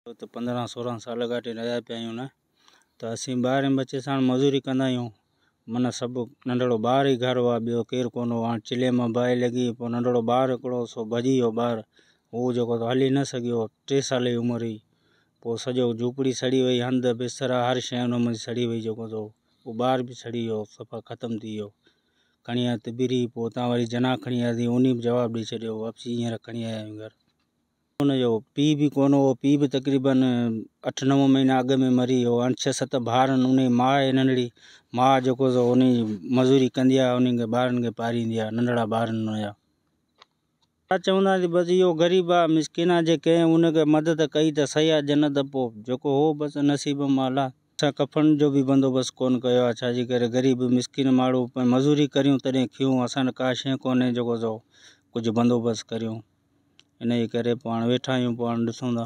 तो 15-16 साल गाटे रहिया पिया आहियूं न, त असीं ॿारहें बचे साण मज़ूरी कंदा आहियूं। माना सभु नंढड़ो ॿार ई घर हुआ, ॿियो केरु कोन हो। हाणे चिले मां बाहि लॻी, पोइ नंढड़ो ॿारु हिकिड़ो सो भॼी वियो ॿारु, उहो जेको हली न सघियो, 3 साल जी उमिरि हुई। पोइ सॼो झूपड़ी सड़ी वई, हंध बिस्तरा हर शइ हुन में सड़ी वई, जेको सो उहो ॿारु बि सड़ी वियो, सफ़ा ख़तमु थी वियो। खणी आया तिबिरी, पोइ उतां वरी जना खणी आयासीं, उन बि जवाबु ॾेई छॾियो, वापसी हींअर खणी आया आहियूं घर। हुनजो पीउ बि कोन हो, पीउ बि तक़रीबन 8-9 महीना अॻु में मरी वियो। 6-7 भाउर आहिनि, उन जी माउ आहे नंढड़ी, माउ जेको सो उन मज़ूरी कंदी आहे, उन खे ॿारनि खे पारींदी आहे, नंढड़ा ॿार आहिनि हुनजा। छा चवंदासीं, बसि इहो ग़रीब आहे, मिसकिन आहे, जे कंहिं उनखे मदद कई त सही आहे, जन्नत पोइ जेको हो बसि नसीब में अलाह। असां कफ़न जो बि बंदोबस्तु कोन कयो आहे, छाजे करे ग़रीब मिसकिन माण्हू मज़ूरी करियूं तॾहिं खियूं, असां का शइ कोन्हे जेको सो कुझु बंदोबस्तु करियूं। इन जे करे पोइ हाणे वेठा आहियूं, पोइ हाणे ॾिसूं था।